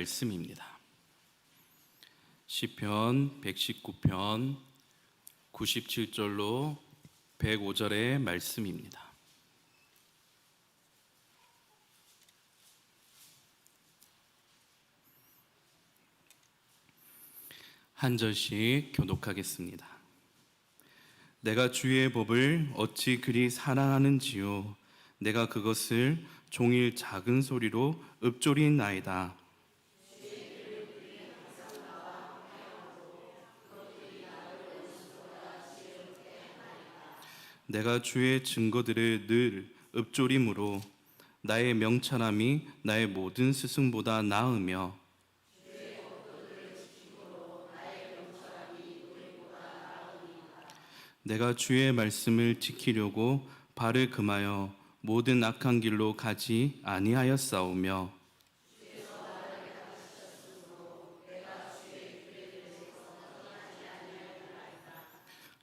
말씀입니다. 시편 119편 97절로 105절의 말씀입니다. 한 절씩 교독하겠습니다. 내가 주의 법을 어찌 그리 사랑하는지요. 내가 그것을 종일 작은 소리로 읊조리나이다. 내가 주의 증거들을 늘 읊조림으로 나의 명철함이 나의 모든 스승보다 나으며 내가 주의 말씀을 지키려고 발을 금하여 모든 악한 길로 가지 아니하였사오며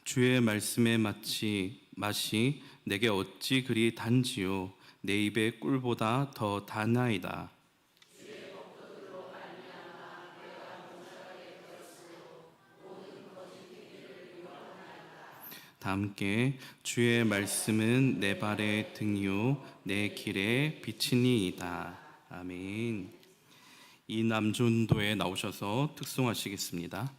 주의 말씀의 맛이 내게 어찌 그리 단지요. 내 입의 꿀보다 더 다나이다. 다 함께 주의 말씀은 내 발의 등이요 내 길의 빛이니이다. 아멘. 이 남존도에 나오셔서 특송하시겠습니다.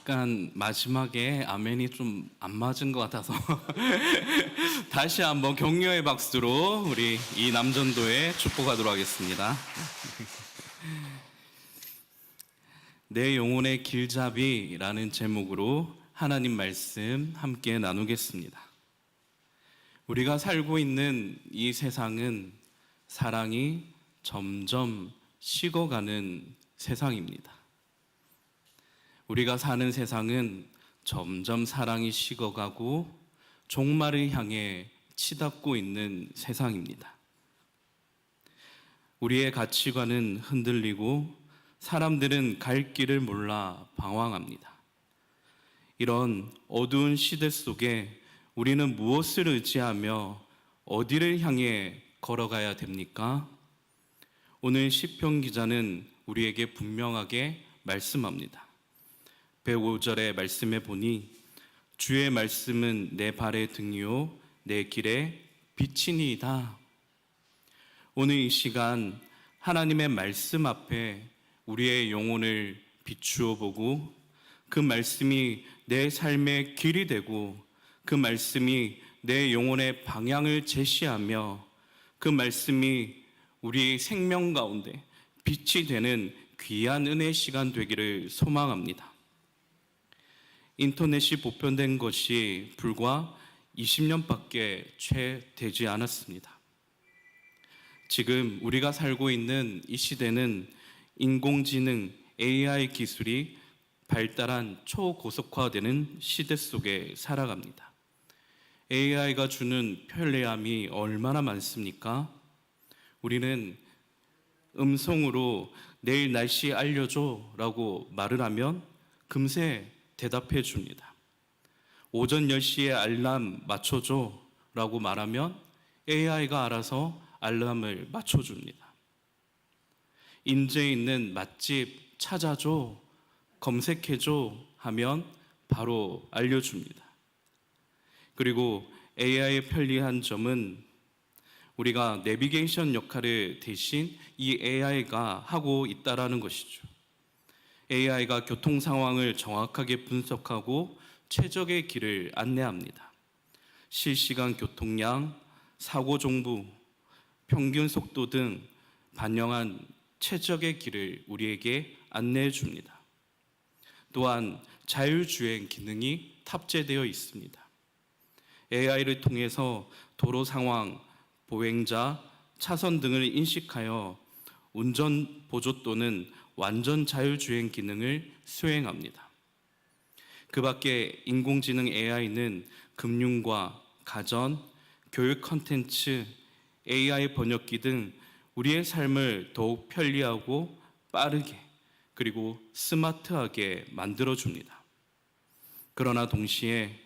약간 마지막에 아멘이 좀 안 맞은 것 같아서 다시 한번 격려의 박수로 우리 이 남전도에 축복하도록 하겠습니다. 내 영혼의 길잡이라는 제목으로 하나님 말씀 함께 나누겠습니다. 우리가 살고 있는 이 세상은 사랑이 점점 식어가는 세상입니다. 우리가 사는 세상은 점점 사랑이 식어가고 종말을 향해 치닫고 있는 세상입니다. 우리의 가치관은 흔들리고 사람들은 갈 길을 몰라 방황합니다. 이런 어두운 시대 속에 우리는 무엇을 의지하며 어디를 향해 걸어가야 됩니까? 오늘 시편 기자는 우리에게 분명하게 말씀합니다. 105절의 말씀에 보니 주의 말씀은 내 발의 등이요 내 길에 빛이니이다. 오늘 이 시간 하나님의 말씀 앞에 우리의 영혼을 비추어 보고 그 말씀이 내 삶의 길이 되고 그 말씀이 내 영혼의 방향을 제시하며 그 말씀이 우리 생명 가운데 빛이 되는 귀한 은혜의 시간 되기를 소망합니다. 인터넷이 보편된 것이 불과 20년밖에 채 되지 않았습니다. 지금 우리가 살고 있는 이 시대는 인공지능 AI 기술이 발달한 초고속화되는 시대 속에 살아갑니다. AI가 주는 편리함이 얼마나 많습니까? 우리는 음성으로 내일 날씨 알려줘 라고 말을 하면 금세 대답해 줍니다. 오전 10시에 알람 맞춰줘 라고 말하면 AI가 알아서 알람을 맞춰줍니다. 인제 있는 맛집 찾아줘, 검색해줘 하면 바로 알려줍니다. 그리고 AI의 편리한 점은 우리가 내비게이션 역할을 대신 이 AI가 하고 있다라는 것이죠. AI가 교통 상황을 정확하게 분석하고 최적의 길을 안내합니다. 실시간 교통량, 사고 정보, 평균 속도 등 반영한 최적의 길을 우리에게 안내해 줍니다. 또한 자율주행 기능이 탑재되어 있습니다. AI를 통해서 도로 상황, 보행자, 차선 등을 인식하여 운전 보조 또는 완전 자율주행 기능을 수행합니다. 그 밖에 인공지능 AI는 금융과 가전, 교육 콘텐츠, AI 번역기 등 우리의 삶을 더욱 편리하고 빠르게 그리고 스마트하게 만들어줍니다. 그러나 동시에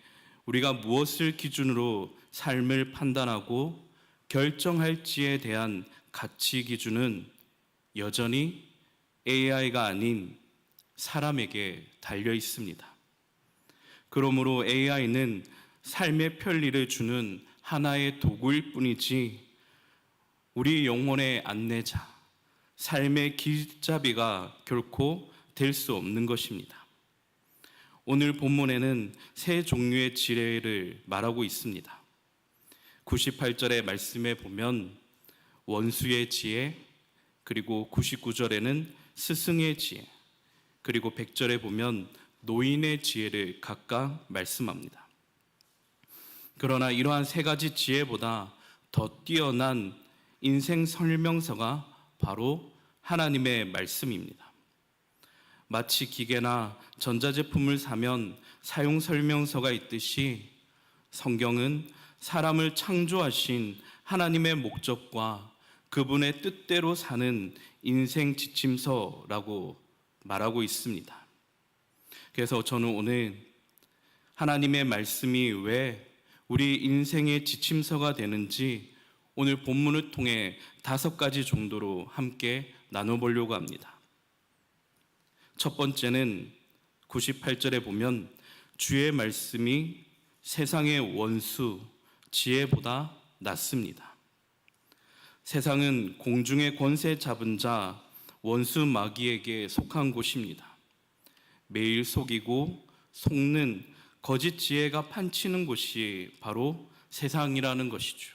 우리가 무엇을 기준으로 삶을 판단하고 결정할지에 대한 가치 기준은 여전히 AI가 아닌 사람에게 달려 있습니다. 그러므로 AI는 삶의 편리를 주는 하나의 도구일 뿐이지 우리 영혼의 안내자, 삶의 길잡이가 결코 될 수 없는 것입니다. 오늘 본문에는 세 종류의 지혜를 말하고 있습니다. 98절의 말씀에 보면 원수의 지혜, 그리고 99절에는 스승의 지혜, 그리고 100절에 보면 노인의 지혜를 각각 말씀합니다. 그러나 이러한 세 가지 지혜보다 더 뛰어난 인생 설명서가 바로 하나님의 말씀입니다. 마치 기계나 전자제품을 사면 사용 설명서가 있듯이 성경은 사람을 창조하신 하나님의 목적과 그분의 뜻대로 사는 인생 지침서라고 말하고 있습니다. 그래서 저는 오늘 하나님의 말씀이 왜 우리 인생의 지침서가 되는지 오늘 본문을 통해 5가지 정도로 함께 나눠보려고 합니다. 첫 번째는 98절에 보면 주의 말씀이 세상의 원수, 지혜보다 낫습니다. 세상은 공중의 권세 잡은 자, 원수 마귀에게 속한 곳입니다. 매일 속이고 속는 거짓 지혜가 판치는 곳이 바로 세상이라는 것이죠.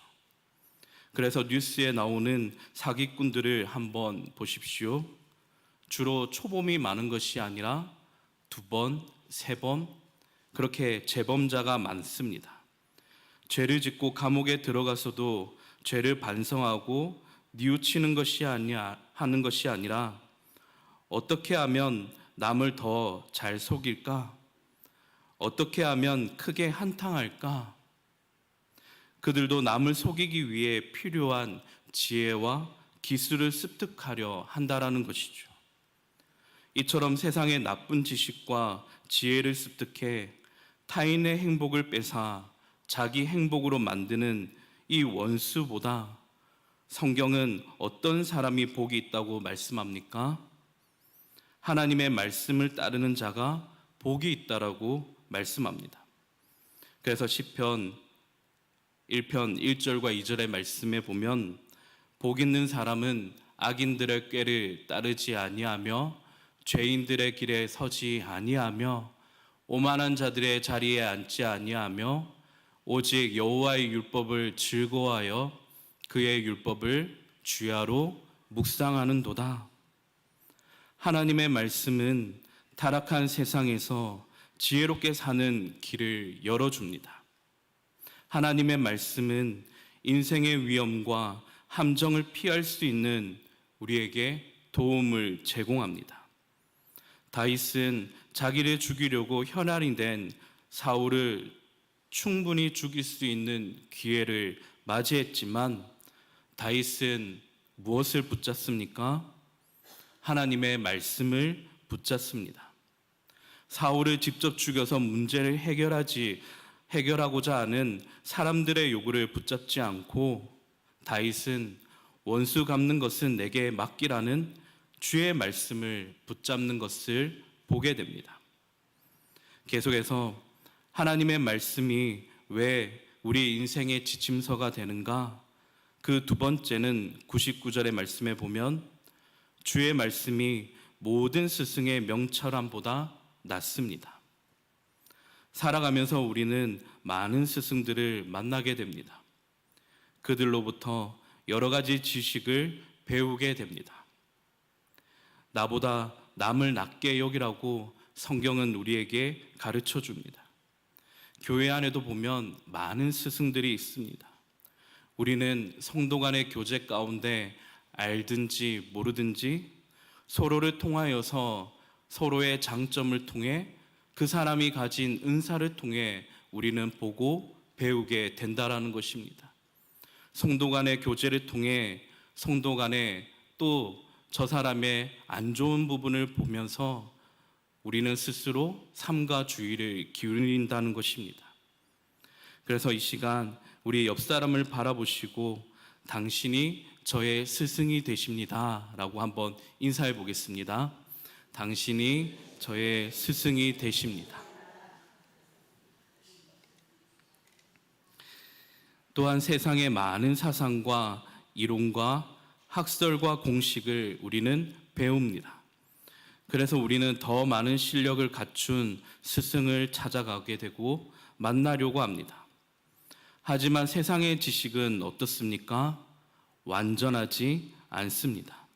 그래서 뉴스에 나오는 사기꾼들을 한번 보십시오. 주로 초범이 많은 것이 아니라 2번, 3번 그렇게 재범자가 많습니다. 죄를 짓고 감옥에 들어가서도 죄를 반성하고 뉘우치는 것이 아니라 어떻게 하면 남을 더 잘 속일까? 어떻게 하면 크게 한탕할까? 그들도 남을 속이기 위해 필요한 지혜와 기술을 습득하려 한다라는 것이죠. 이처럼 세상의 나쁜 지식과 지혜를 습득해 타인의 행복을 뺏어 자기 행복으로 만드는 이 원수보다 성경은 어떤 사람이 복이 있다고 말씀합니까? 하나님의 말씀을 따르는 자가 복이 있다라고 말씀합니다. 그래서 시편 1편 1절과 2절의 말씀에 보면 복 있는 사람은 악인들의 꾀를 따르지 아니하며 죄인들의 길에 서지 아니하며 오만한 자들의 자리에 앉지 아니하며 오직 여호와의 율법을 즐거워하여 그의 율법을 주야로 묵상하는도다. 하나님의 말씀은 타락한 세상에서 지혜롭게 사는 길을 열어줍니다. 하나님의 말씀은 인생의 위험과 함정을 피할 수 있는 우리에게 도움을 제공합니다. 다윗은 자기를 죽이려고 현안이 된 사울을 충분히 죽일 수 있는 기회를 맞이했지만 다윗은 무엇을 붙잡습니까? 하나님의 말씀을 붙잡습니다. 사울을 직접 죽여서 문제를 해결하고자 하는 사람들의 요구를 붙잡지 않고 다윗은 원수 갚는 것은 내게 맡기라는 주의 말씀을 붙잡는 것을 보게 됩니다. 계속해서 하나님의 말씀이 왜 우리 인생의 지침서가 되는가? 그 두 번째는 99절의 말씀에 보면 주의 말씀이 모든 스승의 명철함보다 낫습니다. 살아가면서 우리는 많은 스승들을 만나게 됩니다. 그들로부터 여러 가지 지식을 배우게 됩니다. 나보다 남을 낮게 여기라고 성경은 우리에게 가르쳐 줍니다. 교회 안에도 보면 많은 스승들이 있습니다. 우리는 성도 간의 교제 가운데 알든지 모르든지 서로를 통하여서 서로의 장점을 통해 그 사람이 가진 은사를 통해 우리는 보고 배우게 된다라는 것입니다. 성도 간의 교제를 통해 성도 간에 또 저 사람의 안 좋은 부분을 보면서 우리는 스스로 삶과 주의를 기울인다는 것입니다. 그래서 이 시간 우리 옆 사람을 바라보시고 당신이 저의 스승이 되십니다 라고 한번 인사해 보겠습니다. 당신이 저의 스승이 되십니다. 또한 세상의 많은 사상과 이론과 학설과 공식을 우리는 배웁니다. 그래서 우리는 더 많은 실력을 갖춘 스승을 찾아가게 되고 만나려고 합니다. 하지만 세상의 지식은 어떻습니까? 완전하지 않습니다.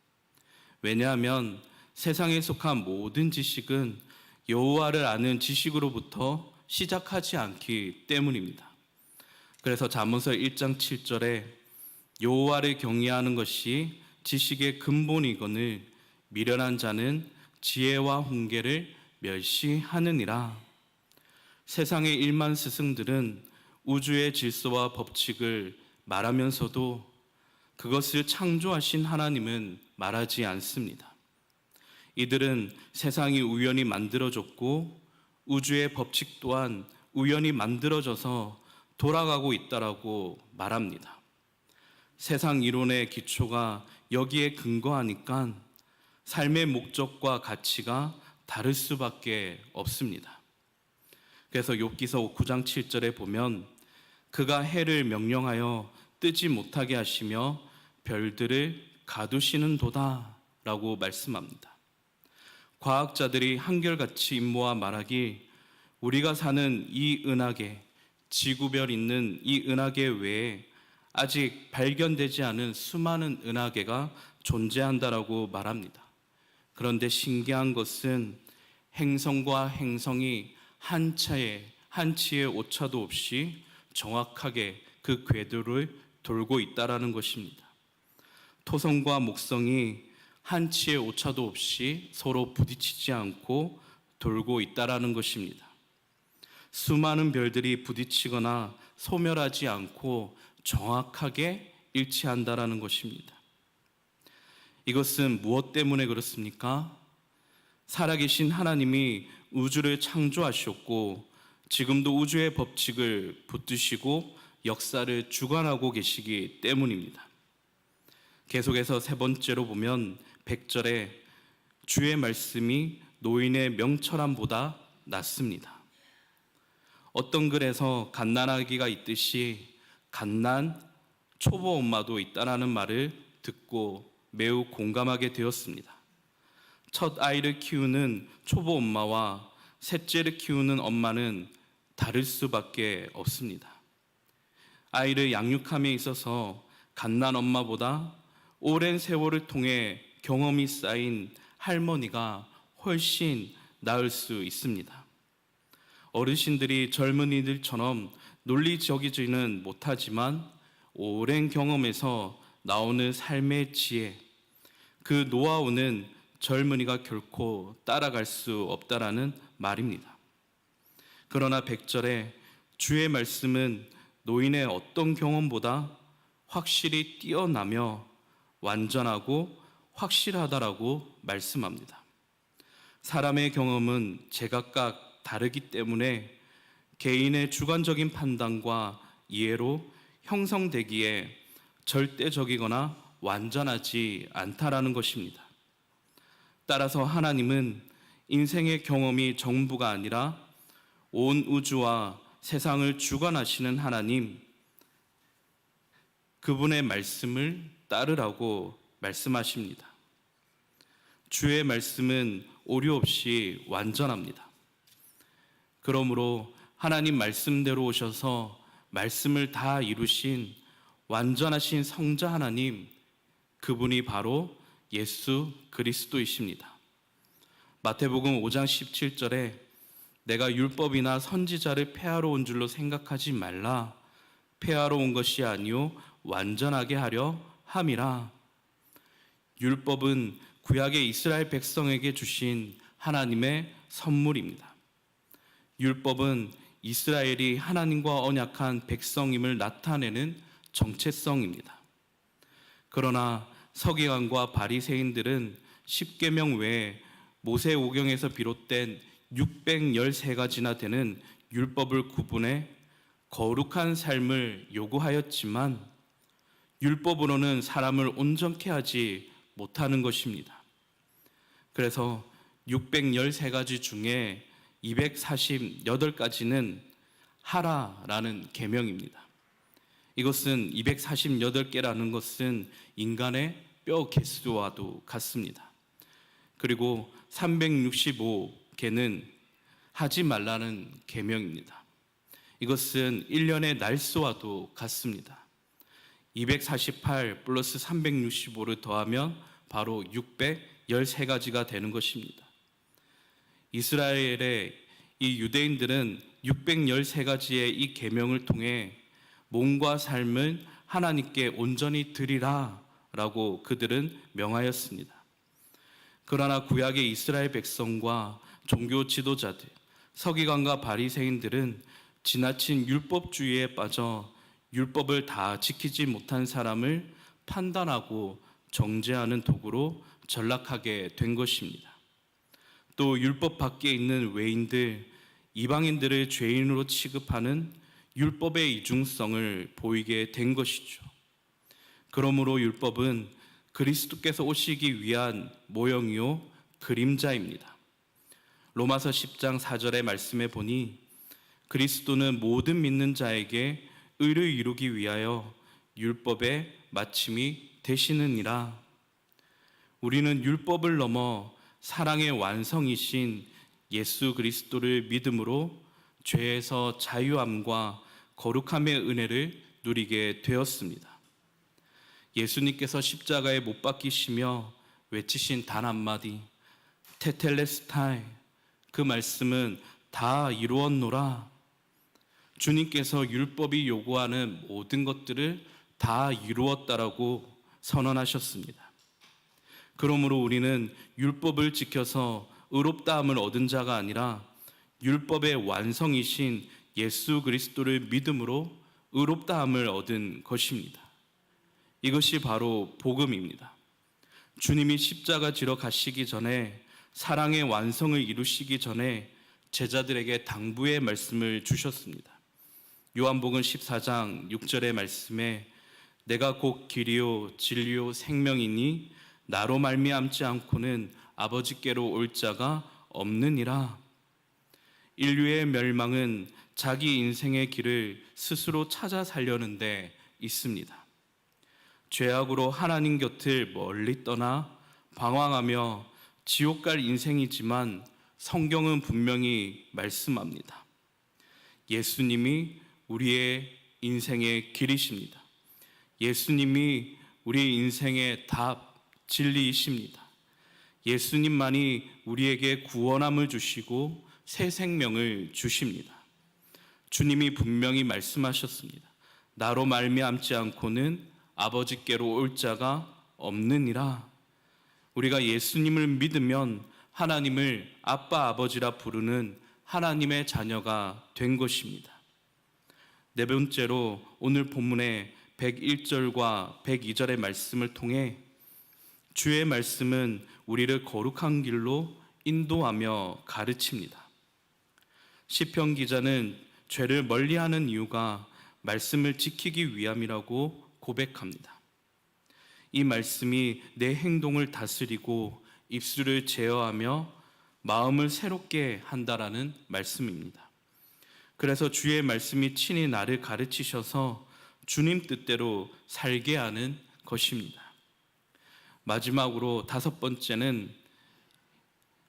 왜냐하면 세상에 속한 모든 지식은 여호와를 아는 지식으로부터 시작하지 않기 때문입니다. 그래서 잠언서 1장 7절에 여호와를 경외하는 것이 지식의 근본이거늘 미련한 자는 지혜와 훈계를 멸시하느니라. 세상의 일만 스승들은 우주의 질서와 법칙을 말하면서도 그것을 창조하신 하나님은 말하지 않습니다. 이들은 세상이 우연히 만들어졌고 우주의 법칙 또한 우연히 만들어져서 돌아가고 있다라고 말합니다. 세상 이론의 기초가 여기에 근거하니까 삶의 목적과 가치가 다를 수밖에 없습니다. 그래서 욥기서 9장 7절에 보면 그가 해를 명령하여 뜨지 못하게 하시며 별들을 가두시는도다 라고 말씀합니다. 과학자들이 한결같이 임모아 말하길 우리가 사는 이 은하계, 지구별 있는 이 은하계 외에 아직 발견되지 않은 수많은 은하계가 존재한다라고 말합니다. 그런데 신기한 것은 행성과 행성이 한 치의 오차도 없이 정확하게 그 궤도를 돌고 있다라는 것입니다. 토성과 목성이 한치의 오차도 없이 서로 부딪히지 않고 돌고 있다라는 것입니다. 수많은 별들이 부딪히거나 소멸하지 않고 정확하게 일치한다라는 것입니다. 이것은 무엇 때문에 그렇습니까? 살아계신 하나님이 우주를 창조하셨고 지금도 우주의 법칙을 붙드시고 역사를 주관하고 계시기 때문입니다. 계속해서 세 번째로 보면 100절에 주의 말씀이 노인의 명철함보다 낫습니다. 어떤 글에서 갓난아기가 있듯이 갓난 초보 엄마도 있다라는 말을 듣고 매우 공감하게 되었습니다. 첫 아이를 키우는 초보 엄마와 셋째를 키우는 엄마는 다를 수밖에 없습니다. 아이를 양육함에 있어서 갓난 엄마보다 오랜 세월을 통해 경험이 쌓인 할머니가 훨씬 나을 수 있습니다. 어르신들이 젊은이들처럼 논리적이지는 못하지만 오랜 경험에서 나오는 삶의 지혜, 그 노하우는 젊은이가 결코 따라갈 수 없다라는 말입니다. 그러나 100절에 주의 말씀은 노인의 어떤 경험보다 확실히 뛰어나며 완전하고 확실하다라고 말씀합니다. 사람의 경험은 제각각 다르기 때문에 개인의 주관적인 판단과 이해로 형성되기에 절대적이거나 완전하지 않다라는 것입니다. 따라서 하나님은 인생의 경험이 전부가 아니라 온 우주와 세상을 주관하시는 하나님, 그분의 말씀을 따르라고 말씀하십니다. 주의 말씀은 오류 없이 완전합니다. 그러므로 하나님 말씀대로 오셔서 말씀을 다 이루신 완전하신 성자 하나님, 그분이 바로 예수 그리스도이십니다. 마태복음 5장 17절에 내가 율법이나 선지자를 폐하러 온 줄로 생각하지 말라. 폐하러 온 것이 아니요 완전하게 하려 함이라. 율법은 구약의 이스라엘 백성에게 주신 하나님의 선물입니다. 율법은 이스라엘이 하나님과 언약한 백성임을 나타내는 정체성입니다. 그러나 서기관과 바리새인들은 십계명 외에 모세오경에서 비롯된 613가지나 되는 율법을 구분해 거룩한 삶을 요구하였지만 율법으로는 사람을 온전케 하지 못하는 것입니다. 그래서 613가지 중에 248가지는 하라라는 계명입니다. 이것은 248개라는 것은 인간의 뼈 개수와도 같습니다. 그리고 365개는 하지 말라는 계명입니다. 이것은 1년의 날수와도 같습니다. 248 플러스 365를 더하면 바로 613가지가 되는 것입니다. 이스라엘의 이 유대인들은 613가지의 이 계명을 통해 몸과 삶을 하나님께 온전히 드리라 라고 그들은 명하였습니다. 그러나 구약의 이스라엘 백성과 종교 지도자들, 서기관과 바리새인들은 지나친 율법주의에 빠져 율법을 다 지키지 못한 사람을 판단하고 정죄하는 도구로 전락하게 된 것입니다. 또 율법 밖에 있는 외인들, 이방인들을 죄인으로 취급하는 율법의 이중성을 보이게 된 것이죠. 그러므로 율법은 그리스도께서 오시기 위한 모형이요 그림자입니다. 로마서 10장 4절의 말씀에 보니 그리스도는 모든 믿는 자에게 의를 이루기 위하여 율법의 마침이 되시느니라. 우리는 율법을 넘어 사랑의 완성이신 예수 그리스도를 믿음으로 죄에서 자유함과 거룩함의 은혜를 누리게 되었습니다. 예수님께서 십자가에 못 박히시며 외치신 단 한마디 테텔레스타이, 그 말씀은 다 이루었노라. 주님께서 율법이 요구하는 모든 것들을 다 이루었다라고 선언하셨습니다. 그러므로 우리는 율법을 지켜서 의롭다함을 얻은 자가 아니라 율법의 완성이신 예수 그리스도를 믿음으로 의롭다함을 얻은 것입니다. 이것이 바로 복음입니다. 주님이 십자가 지러 가시기 전에, 사랑의 완성을 이루시기 전에 제자들에게 당부의 말씀을 주셨습니다. 요한복음 14장 6절의 말씀에 내가 곧 길이요 진리요 생명이니 나로 말미암지 않고는 아버지께로 올 자가 없느니라. 인류의 멸망은 자기 인생의 길을 스스로 찾아 살려는 데 있습니다. 죄악으로 하나님 곁을 멀리 떠나 방황하며 지옥 갈 인생이지만 성경은 분명히 말씀합니다. 예수님이 우리의 인생의 길이십니다. 예수님이 우리 인생의 답, 진리이십니다. 예수님만이 우리에게 구원함을 주시고 새 생명을 주십니다. 주님이 분명히 말씀하셨습니다. 나로 말미암지 않고는 아버지께로 올 자가 없느니라. 우리가 예수님을 믿으면 하나님을 아빠, 아버지라 부르는 하나님의 자녀가 된 것입니다. 네 번째로 오늘 본문의 101절과 102절의 말씀을 통해 주의 말씀은 우리를 거룩한 길로 인도하며 가르칩니다. 시편 기자는 죄를 멀리하는 이유가 말씀을 지키기 위함이라고 고백합니다. 이 말씀이 내 행동을 다스리고 입술을 제어하며 마음을 새롭게 한다라는 말씀입니다. 그래서 주의 말씀이 친히 나를 가르치셔서 주님 뜻대로 살게 하는 것입니다. 마지막으로 다섯 번째는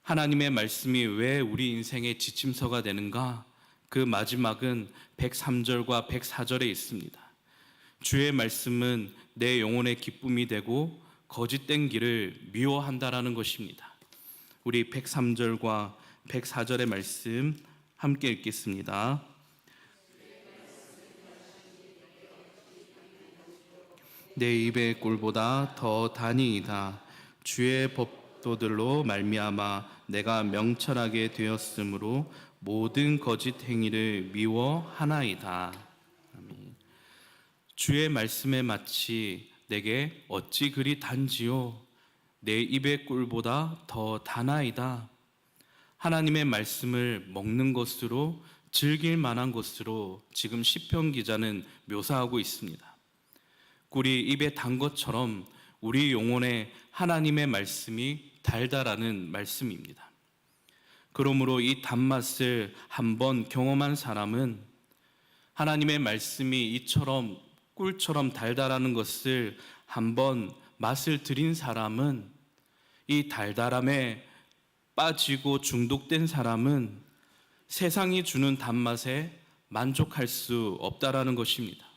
하나님의 말씀이 왜 우리 인생의 지침서가 되는가? 그 마지막은 103절과 104절에 있습니다. 주의 말씀은 내 영혼의 기쁨이 되고 거짓된 길을 미워한다라는 것입니다. 우리 103절과 104절의 말씀 함께 읽겠습니다. 내 입의 꿀보다 더 다니이다. 주의 법도들로 말미암아 내가 명철하게 되었으므로 모든 거짓 행위를 미워하나이다. 아멘. 주의 말씀에 마치 내게 어찌 그리 단지요? 내 입의 꿀보다 더 다나이다. 하나님의 말씀을 먹는 것으로 즐길 만한 것으로 지금 시편 기자는 묘사하고 있습니다. 꿀이 입에 단 것처럼 우리 영혼에 하나님의 말씀이 달다라는 말씀입니다. 그러므로 이 단맛을 한번 경험한 사람은 하나님의 말씀이 이처럼 꿀처럼 달달하는 것을 한번 맛을 들인 사람은, 이 달달함에 빠지고 중독된 사람은 세상이 주는 단맛에 만족할 수 없다라는 것입니다.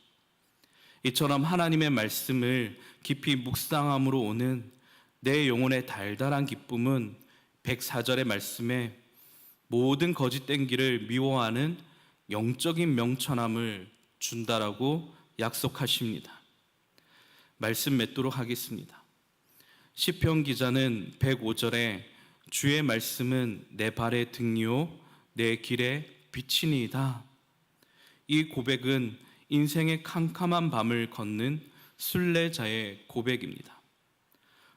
이처럼 하나님의 말씀을 깊이 묵상함으로 오는 내 영혼의 달달한 기쁨은 104절의 말씀에 모든 거짓된 길을 미워하는 영적인 명철함을 준다라고 약속하십니다. 말씀 맺도록 하겠습니다. 시편 기자는 105절에 주의 말씀은 내 발의 등이요 내 길의 빛이니이다. 이 고백은 인생의 캄캄한 밤을 걷는 순례자의 고백입니다.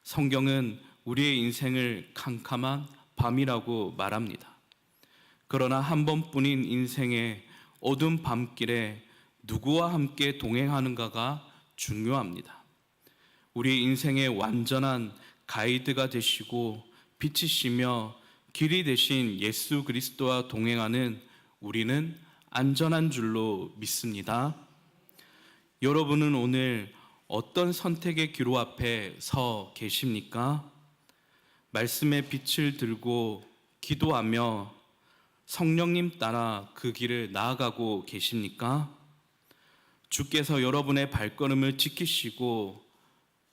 성경은 우리의 인생을 캄캄한 밤이라고 말합니다. 그러나 한 번뿐인 인생의 어두운 밤길에 누구와 함께 동행하는가가 중요합니다. 우리 인생의 완전한 가이드가 되시고 빛이시며 길이 되신 예수 그리스도와 동행하는 우리는 안전한 줄로 믿습니다. 여러분은 오늘 어떤 선택의 기로 앞에 서 계십니까? 말씀의 빛을 들고 기도하며 성령님 따라 그 길을 나아가고 계십니까? 주께서 여러분의 발걸음을 지키시고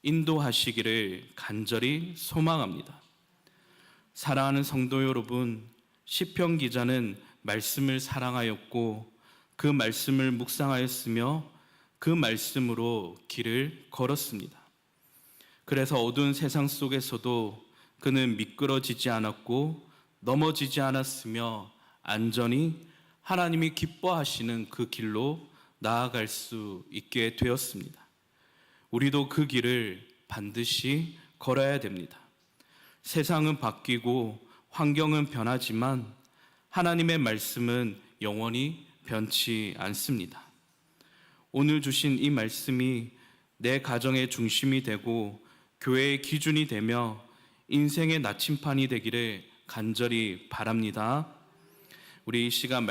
인도하시기를 간절히 소망합니다. 사랑하는 성도 여러분, 시편 기자는 말씀을 사랑하였고 그 말씀을 묵상하였으며 그 말씀으로 길을 걸었습니다. 그래서 어두운 세상 속에서도 그는 미끄러지지 않았고 넘어지지 않았으며 안전히 하나님이 기뻐하시는 그 길로 나아갈 수 있게 되었습니다. 우리도 그 길을 반드시 걸어야 됩니다. 세상은 바뀌고 환경은 변하지만 하나님의 말씀은 영원히 변치 않습니다. 오늘 주신 이 말씀이 내 가정의 중심이 되고 교회의 기준이 되며 인생의 나침판이 되기를 간절히 바랍니다. 우리 이 시간 말씀